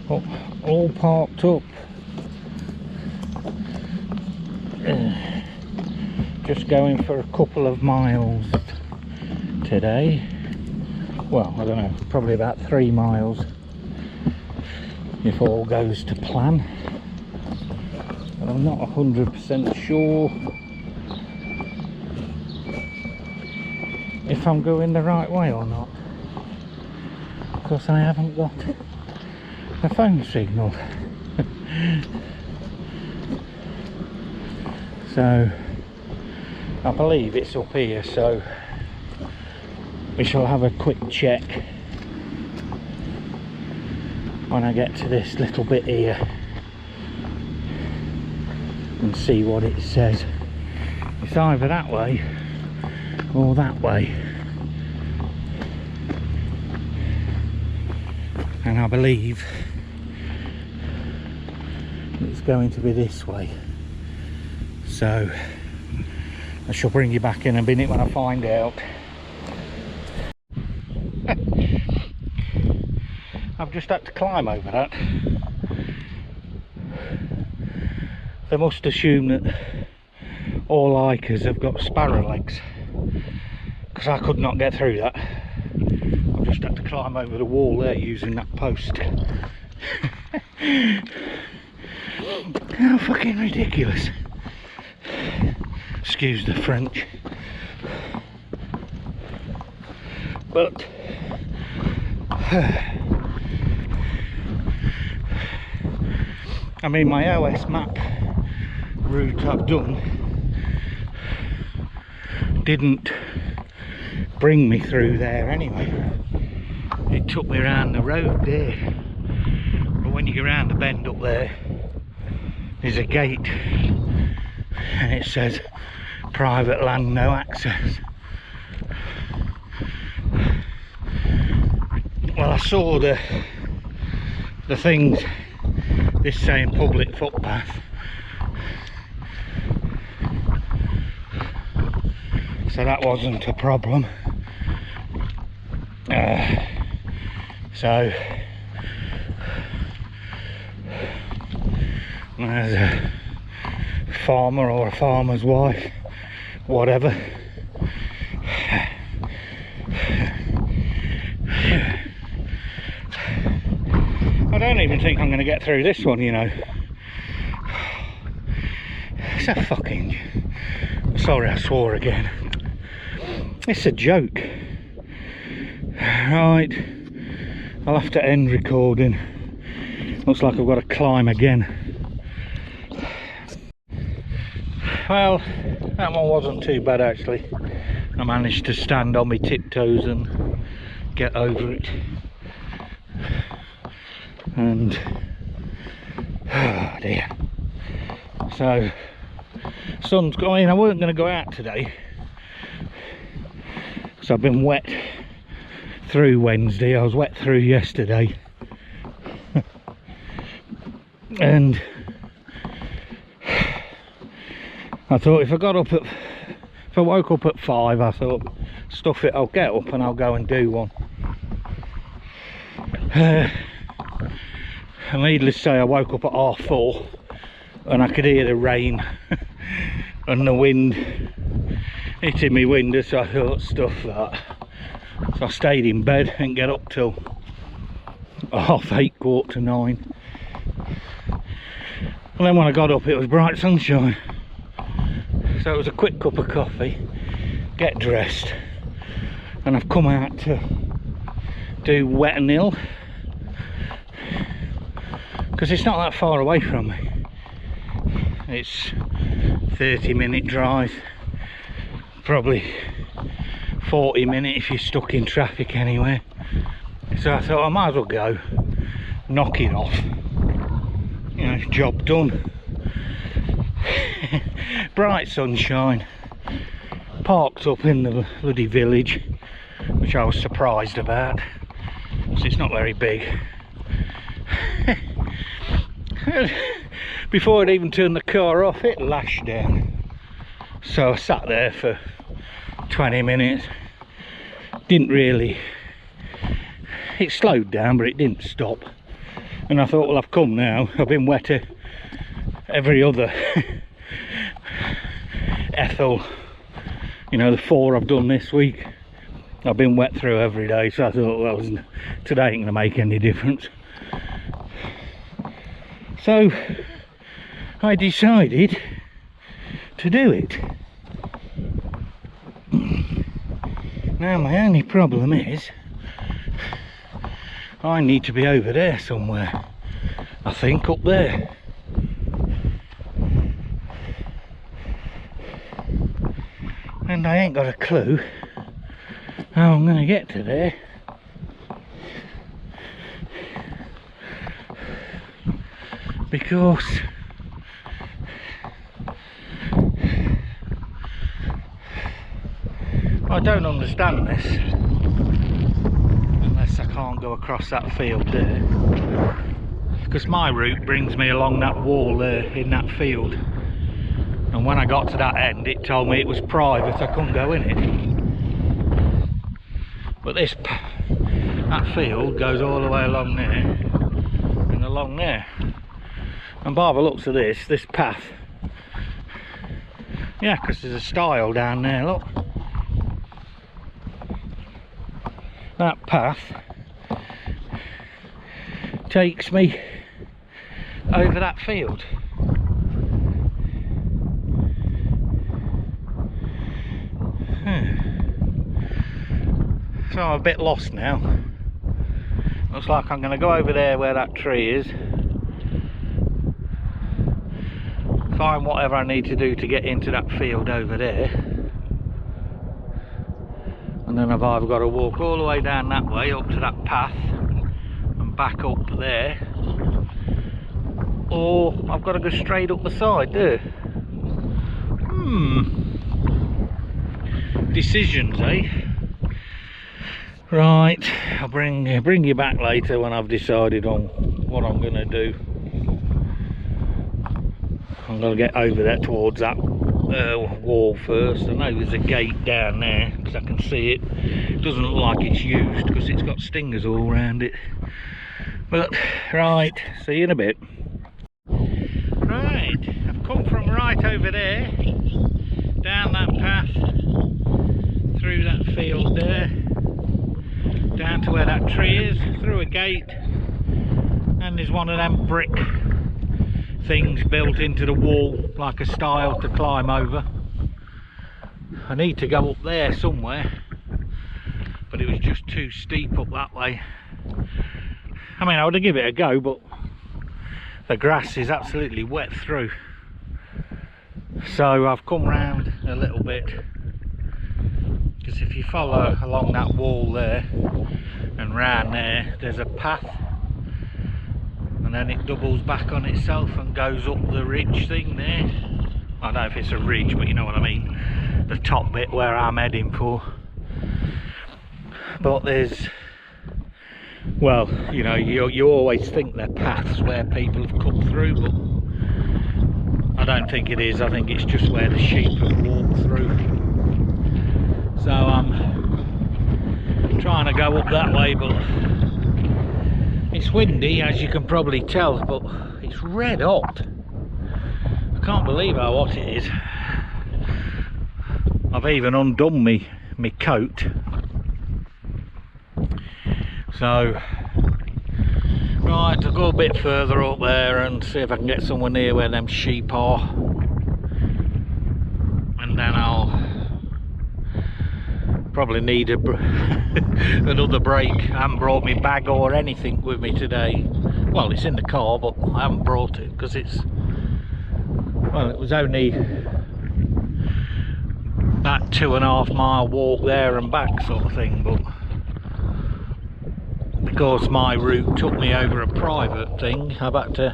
all parked up. Just going for a couple of miles today. Well, I don't know, probably about 3 miles if all goes to plan. But I'm not 100% sure if I'm going the right way or not, because I haven't got a phone signal. So I believe it's up here, so we shall have a quick check when I get to this little bit here and see what it says. It's either that way or that way, and I believe it's going to be this way. So I shall bring you back in a minute when I find out. I've just had to climb over that. They must assume that all hikers have got sparrow legs, because I could not get through that. I've just had to climb over the wall there using that post. How fucking ridiculous. Excuse the French. But I mean, my OS map route I've done didn't bring me through there anyway. It took me around the road there, but when you go around the bend up there, there's a gate and it says private land, no access. Well, I saw the things, this saying public footpath, so that wasn't a problem. So as a farmer or a farmer's wife, whatever, I don't even think I'm going to get through this one, you know. It's a fucking... Sorry, I swore again. It's a joke. Right, I'll have to end recording. Looks like I've got to climb again. Well, that one wasn't too bad actually. I managed to stand on my tiptoes and get over it. And oh dear. So sun's going. I wasn't going to go out today because I've been wet through Wednesday. I was wet through yesterday. And I thought if I woke up at 5, I thought, stuff it, I'll get up and I'll go and do one. And needless to say, I woke up at 4:30 and I could hear the rain and the wind hitting me window, so I thought, stuff that. So I stayed in bed and get up till 8:30, 8:45. And then when I got up, it was bright sunshine. So it was a quick cup of coffee, get dressed, and I've come out to do Wetton because it's not that far away from me. It's 30-minute drive, probably 40-minute if you're stuck in traffic anywhere. So I thought I might as well go, knock it off, you know, job done. Bright sunshine, parked up in the bloody village, which I was surprised about because it's not very big. Before I'd even turned the car off, it lashed down. So I sat there for 20 minutes. Didn't really, it slowed down, but it didn't stop. And I thought, well, I've come now. I've been wetter every other Ethel, you know, the 4 I've done this week, I've been wet through every day. So I thought, well, today ain't gonna make any difference. So I decided to do it. Now my only problem is I need to be over there somewhere. I think up there. And I ain't got a clue how I'm going to get to there. Because I don't understand this unless I can't go across that field there, because my route brings me along that wall there in that field, and when I got to that end it told me it was private, I couldn't go in it. But that field goes all the way along there and along there, and by the looks of this path, yeah, because there's a stile down there, look. That path takes me over that field. So I'm a bit lost now. Looks like I'm going to go over there where that tree is, find whatever I need to do to get into that field over there, and then I've either got to walk all the way down that way up to that path and back up there, or I've got to go straight up the side there. Decisions, eh? Right, I'll bring you back later when I've decided on what I'm going to do. I'm going to get over there towards that wall first. I know there's a gate down there because I can see it. It doesn't look like it's used because it's got stingers all around it. But right, see you in a bit. Right, I've come from right over there, down that path, through that field there, down to where that tree is, through a gate, and there's one of them brick things built into the wall like a stile to climb over. I need to go up there somewhere, but it was just too steep up that way. I mean, I would have give it a go, but the grass is absolutely wet through. So I've come round a little bit, because if you follow along that wall there and round there, there's a path, and then it doubles back on itself and goes up the ridge thing there. I don't know if it's a ridge, but you know what I mean, the top bit where I'm heading for. But there's, well, you know, you always think they're paths where people have come through, but I don't think it is. I think it's just where the sheep have walked through. So I'm trying to go up that way, but it's windy, as you can probably tell, but it's red hot. I can't believe how hot it is. I've even undone me coat. So, right, I'll go a bit further up there and see if I can get somewhere near where them sheep are. And then I'll probably need another break. I haven't brought my bag or anything with me today. Well, it's in the car, but I haven't brought it because it's, well, it was only that 2.5 mile walk there and back sort of thing, but because my route took me over a private thing, I've had to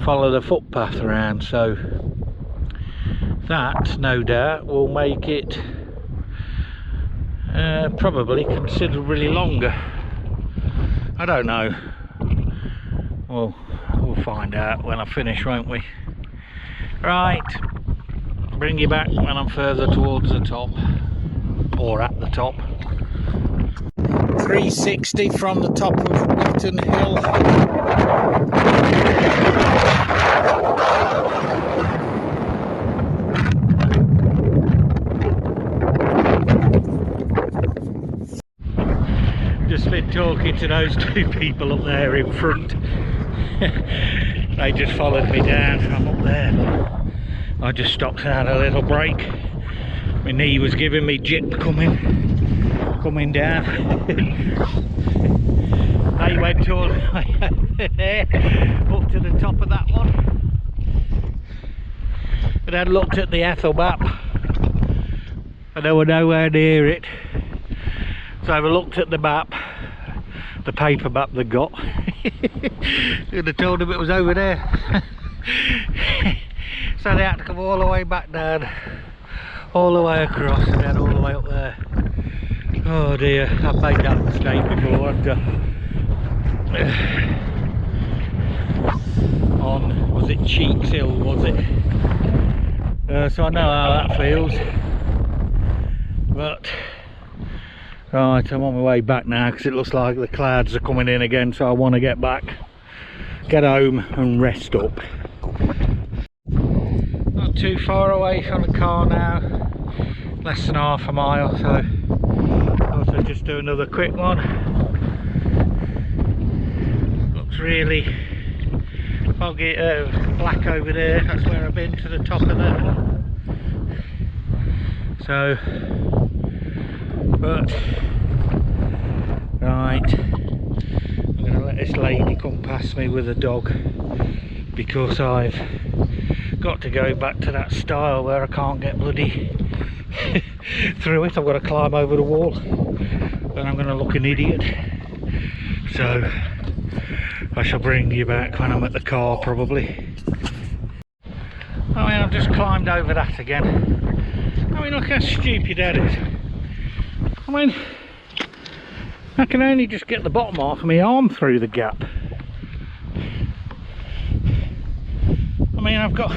follow the footpath around, so that no doubt will make it probably considerably longer. I don't know. Well, we'll find out when I finish, won't we? Right, bring you back when I'm further towards the top, or at the top. 360 from the top of Wetton Hill. Just been talking to those two people up there in front. They just followed me down from up there. I just stopped and had a little break. My knee was giving me jip coming down. They went all the way up to the top of that one. And I looked at the Ethel map and they were nowhere near it. So I looked at the map, the paper map they got. And I told them it was over there. So they had to come all the way back down, all the way across, and then all the way up there. Oh dear, I've made that mistake before, haven't I? On, was it Cheeks Hill, was it? So I know how that feels. But, right, I'm on my way back now because it looks like the clouds are coming in again, so I want to get back, get home and rest up. Not too far away from the car now, less than half a mile, so I'll just do another quick one. Looks really foggy, black over there. That's where I've been, to the top of that one. So, but right, I'm going to let this lady come past me with a dog because I've got to go back to that stile where I can't get bloody through it. I've got to climb over the wall and I'm going to look an idiot. So I shall bring you back when I'm at the car probably. I mean, I've just climbed over that again. I mean, look how stupid that is. I mean, I can only just get the bottom half of my arm through the gap. I mean, I've got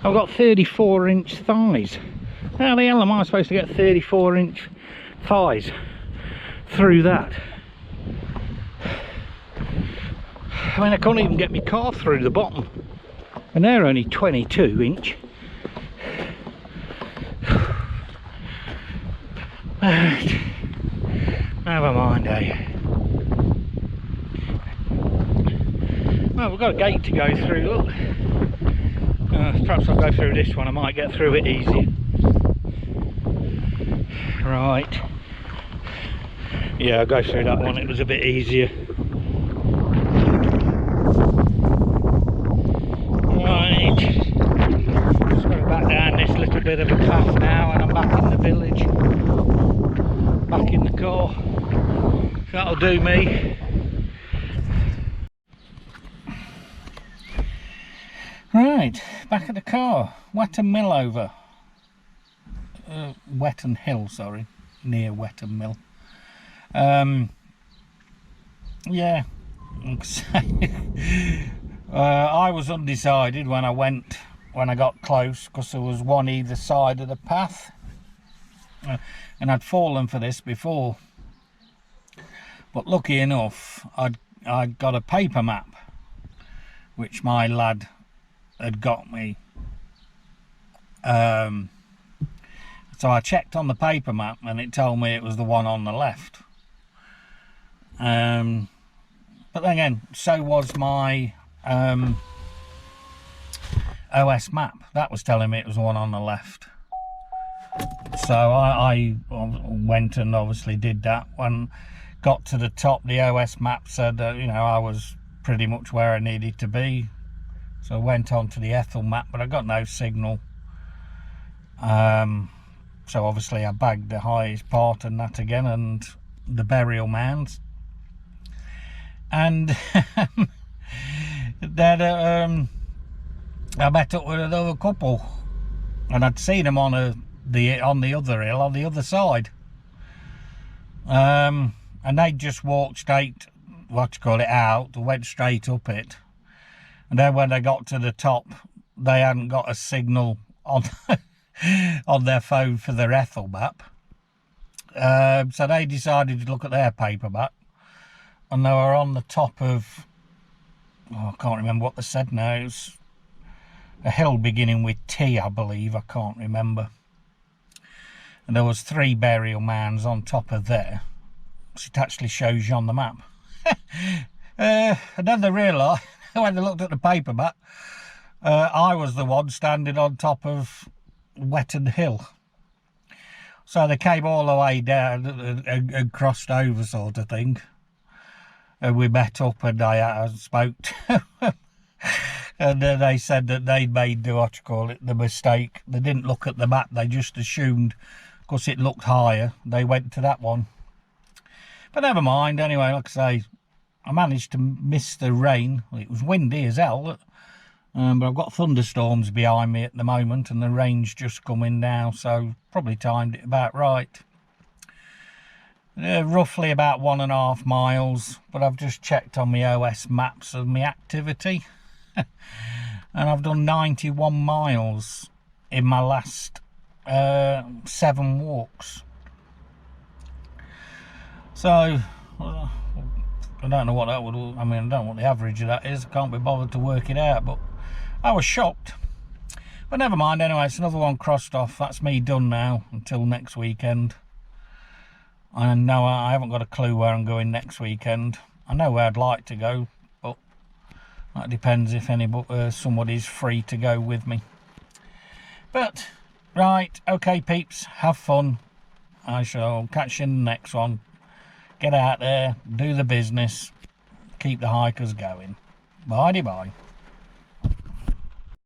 34-inch thighs. How the hell am I supposed to get 34-inch thighs through that? I mean, I can't even get my car through the bottom, and they're only 22-inch. Never mind, eh? Well, we've got a gate to go through, look. Perhaps I'll go through this one, I might get through it easier. Right. Yeah, I'll go through that one, it was a bit easier. Right. Just going back down this little bit of a path now and I'm back in the village. Back in the car. That'll do me. Right, back at the car. Wetton Mill over. Wetton Hill, sorry. Near Wetton Mill. Yeah. I was undecided when I got close, because there was one either side of the path. And I'd fallen for this before. But lucky enough, I'd got a paper map, which my lad had got me. So I checked on the paper map and it told me it was the one on the left. But then again, so was my OS map. That was telling me it was the one on the left. So I went and obviously did that. When got to the top, the OS map said that, you know, I was pretty much where I needed to be. So I went on to the Ethel map, but I got no signal. So obviously I bagged the highest part and that again, and the burial mounds. And then I met up with another couple, and I'd seen them on the other hill, on the other side. And they just walked straight, out, went straight up it. And then when they got to the top, they hadn't got a signal on on their phone for their Ethel map. So they decided to look at their paperback, and they were on the top of, oh, I can't remember what they said now. It was a hill beginning with T, I believe. I can't remember. And there was 3 burial mounds on top of there. So it actually shows you on the map. And then they realised, when they looked at the paperback, I was the one standing on top of Wetton Hill. So they came all the way down and crossed over, sort of thing. And we met up, and I spoke to them. And they said that they'd made the mistake. They didn't look at the map, they just assumed, because it looked higher, they went to that one. But never mind, anyway, like I say, I managed to miss the rain. It was windy as hell, but I've got thunderstorms behind me at the moment, and the rain's just coming now, so probably timed it about right. Roughly about 1.5 miles, but I've just checked on my OS maps of my activity. And I've done 91 miles in my last 7 walks. So I don't know what that would, I mean, I don't know what the average of that is. I can't be bothered to work it out, but I was shocked. But never mind, anyway, it's another one crossed off. That's me done now until next weekend. And no, I haven't got a clue where I'm going next weekend. I know where I'd like to go, but that depends if somebody's free to go with me. But right, okay peeps, have fun. I shall catch you in the next one. Get out there, do the business, keep the hikers going. Bye-bye.